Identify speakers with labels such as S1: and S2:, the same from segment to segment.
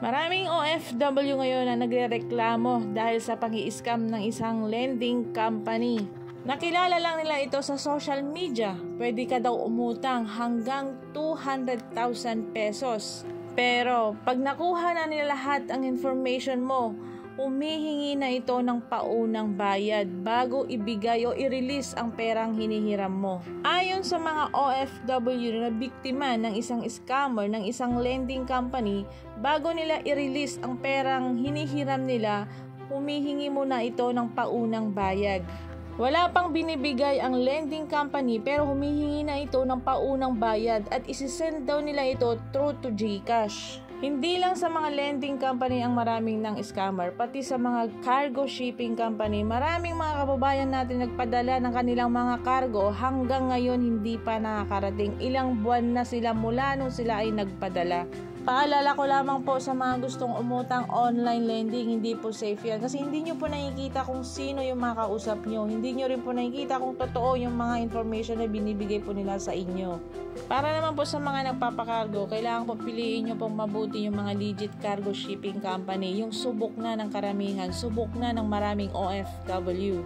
S1: Maraming OFW ngayon na nagrereklamo dahil sa pang-i-scam ng isang lending company. Nakilala lang nila ito sa social media. Pwede ka daw umutang hanggang 200,000 pesos. Pero pag nakuha na nila lahat ang information mo, humihingi na ito ng paunang bayad bago ibigay o i-release ang perang hinihiram mo. Ayon sa mga OFW na biktima ng isang scammer ng isang lending company, bago nila i-release ang perang hinihiram nila, humihingi muna ito ng paunang bayad. Wala pang binibigay ang lending company pero humihingi na ito ng paunang bayad at isisend daw nila ito through to GCash. Hindi lang sa mga lending company ang maraming ng scammer, pati sa mga cargo shipping company, maraming mga kababayan natin nagpadala ng kanilang mga cargo hanggang ngayon hindi pa nakakarating. Ilang buwan na sila mula nung sila ay nagpadala. Paalala ko lamang po sa mga gustong umutang online lending, hindi po safe yan. Kasi hindi nyo po nakikita kung sino yung mga kausap nyo. Hindi nyo rin po nakikita kung totoo yung mga information na binibigay po nila sa inyo. Para naman po sa mga nagpapakargo, kailangan po piliin nyo pong mabuti yung mga legit cargo shipping company. Yung subok na ng karamihan, subok na ng maraming OFW.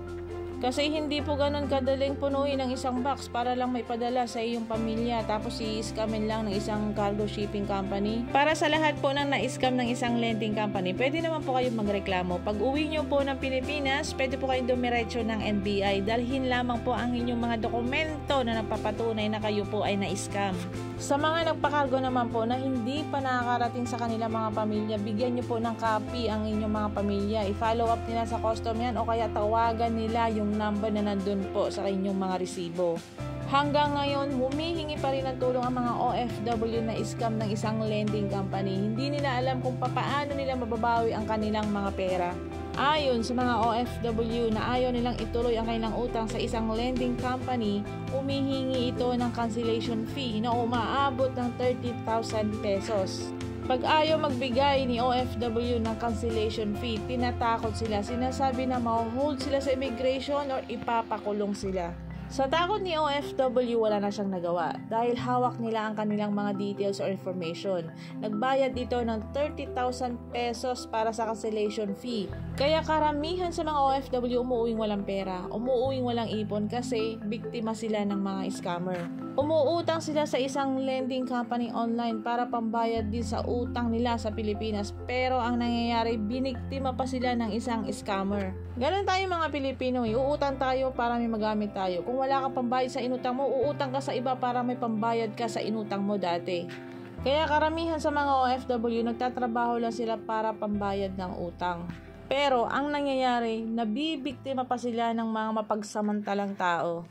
S1: Kasi hindi po ganun kadaling punuin ang isang box para lang may padala sa iyong pamilya tapos i-scamin lang ng isang cargo shipping company. Para sa lahat po ng na-scam ng isang lending company, pwede naman po kayong magreklamo. Pag uwi nyo po ng Pilipinas, pwede po kayong dumiretso ng NBI. Dalhin lamang po ang inyong mga dokumento na nagpapatunay na kayo po ay na-scam. Sa mga nagpakargo naman po na hindi pa nakakarating sa kanilang mga pamilya, bigyan nyo po ng copy ang inyong mga pamilya. I-follow up nila sa custom yan o kaya tawagan nila yung number na nandun po sa inyong mga resibo. Hanggang ngayon, humihingi pa rin ng tulong ang mga OFW na scam ng isang lending company. Hindi nila alam kung paano nila mababawi ang kanilang mga pera. Ayon sa mga OFW na ayaw nilang ituloy ang kanilang utang sa isang lending company, humihingi ito ng cancellation fee na umaabot ng 30,000 pesos. Pag ayaw magbigay ni OFW ng cancellation fee, tinatakot sila. Sinasabi na ma-hold sila sa immigration or ipapakulong sila. Sa takot ni OFW, wala na siyang nagawa dahil hawak nila ang kanilang mga details or information. Nagbayad dito ng 30,000 pesos para sa cancellation fee. Kaya karamihan sa mga OFW umuuwing walang pera, umuuwing walang ipon kasi biktima sila ng mga scammer. Umuutang sila sa isang lending company online para pambayad din sa utang nila sa Pilipinas, pero ang nangyayari, biniktima pa sila ng isang scammer. Ganon tayo mga Pilipino, uutang tayo para may magamit tayo. Kung wala ka pambayad sa inutang mo, uutang ka sa iba para may pambayad ka sa inutang mo dati. Kaya karamihan sa mga OFW, nagtatrabaho lang sila para pambayad ng utang. Pero ang nangyayari, nabibiktima pa sila ng mga mapagsamantalang tao.